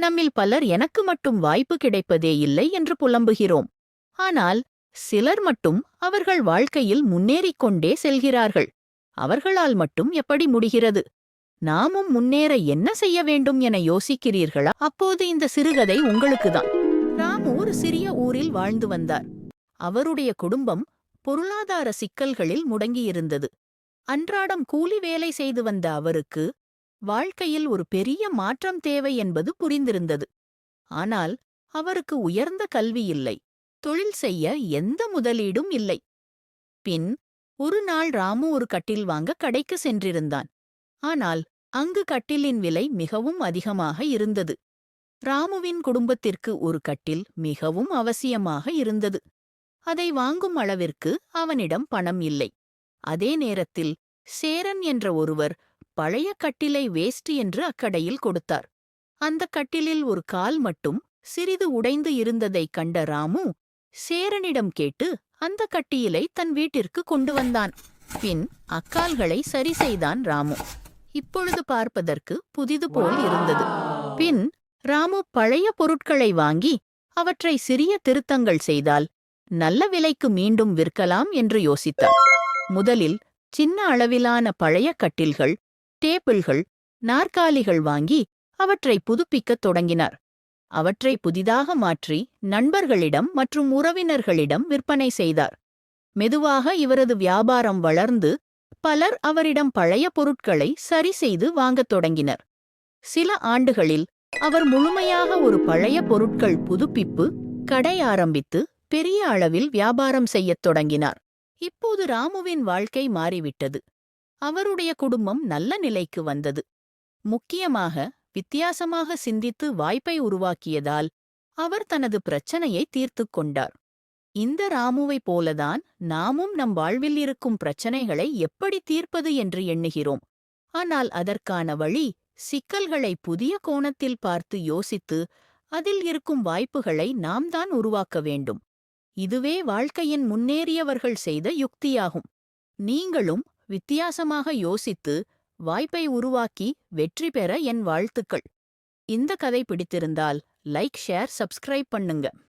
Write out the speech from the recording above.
நம்மில் பலர் எனக்கு மட்டும் வாய்ப்பு கிடைப்பதே இல்லை என்று புலம்புகிறோம். ஆனால் சிலர் மட்டும் அவர்கள் வாழ்க்கையில் முன்னேறிக் கொண்டே செல்கிறார்கள். அவர்களால் மட்டும் எப்படி முடிகிறது? நாமும் முன்னேற என்ன செய்ய வேண்டும் என யோசிக்கிறீர்களா? அப்போது இந்த சிறுகதை உங்களுக்குதான். ராமு ஒரு சிறிய ஊரில் வாழ்ந்து வந்தார். அவருடைய குடும்பம் பொருளாதார சிக்கல்களில் முடங்கியிருந்தது. அன்றாடம் கூலி வேலை செய்து வந்த அவருக்கு வாழ்க்கையில் ஒரு பெரிய மாற்றம் தேவை என்பது புரிந்திருந்தது. ஆனால் அவருக்கு உயர்ந்த கல்வி இல்லை, தொழில் செய்ய எந்த முதலீடும் இல்லை. பின் ஒரு நாள் ராமு ஒரு கட்டில் வாங்க கடைக்கு சென்றிருந்தான். ஆனால் அங்கு கட்டிலின் விலை மிகவும் அதிகமாக இருந்தது. ராமுவின் குடும்பத்திற்கு ஒரு கட்டில் மிகவும் அவசியமாக இருந்தது. அதை வாங்கும் அளவிற்கு அவனிடம் பணம் இல்லை. அதே நேரத்தில் சேரன் என்ற ஒருவர் பழைய கட்டிலை வேஸ்ட் என்று அக்கடையில் கொடுத்தார். அந்த கட்டிலில் ஒரு கால் மட்டும் சிறிது உடைந்து இருந்ததைக் கண்ட ராமு சேரனிடம் கேட்டு அந்த கட்டிலை தன் வீட்டிற்கு கொண்டு வந்தான். பின் அக்கால்களை சரி செய்தான் ராமு. இப்பொழுது பார்ப்பதற்கு புதிது போல் இருந்தது. பின் ராமு பழைய பொருட்களை வாங்கி அவற்றை சிறிய திருத்தங்கள் செய்தால் நல்ல விலைக்கு மீண்டும் விற்கலாம் என்று யோசித்தார். முதலில் சின்ன அளவிலான பழைய கட்டில்கள், டேபிள்கள், நாற்காலிகள் வாங்கி அவற்றை புதுப்பிக்கத் தொடங்கினார். அவற்றை புதிதாக மாற்றி நண்பர்களிடம் மற்றும் உறவினர்களிடம் விற்பனை செய்தார். மெதுவாக இவரது வியாபாரம் வளர்ந்து பலர் அவரிடம் பழைய பொருட்களை சரி செய்து வாங்கத் தொடங்கினர். சில ஆண்டுகளில் அவர் முழுமையாக ஒரு பழைய பொருட்கள் புதுப்பிப்பு கடை ஆரம்பித்து பெரிய அளவில் வியாபாரம் செய்யத் தொடங்கினார். இப்போது ராமுவின் வாழ்க்கை மாறிவிட்டது. அவருடைய குடும்பம் நல்ல நிலைக்கு வந்தது. முக்கியமாக வித்தியாசமாக சிந்தித்து வாய்ப்பை உருவாக்கியதால் அவர் தனது பிரச்சனையை தீர்த்துக் கொண்டார். இந்த ராமுவைப் போலதான் நாமும் நம் வாழ்வில் இருக்கும் பிரச்சனைகளை எப்படி தீர்ப்பது என்று எண்ணுகிறோம். ஆனால் அதற்கான வழி சிக்கல்களை புதிய கோணத்தில் பார்த்து யோசித்து அதில் இருக்கும் வாய்ப்புகளை நாம் தான் உருவாக்க வேண்டும். இதுவே வாழ்க்கையின் முன்னேறியவர்கள் செய்த யுக்தியாகும். நீங்களும் வித்தியாசமாக யோசித்து வாய்ப்பை உருவாக்கி வெற்றி பெற என் வாழ்த்துக்கள். இந்த கதை பிடித்திருந்தால் லைக், ஷேர், சப்ஸ்கிரைப் பண்ணுங்க.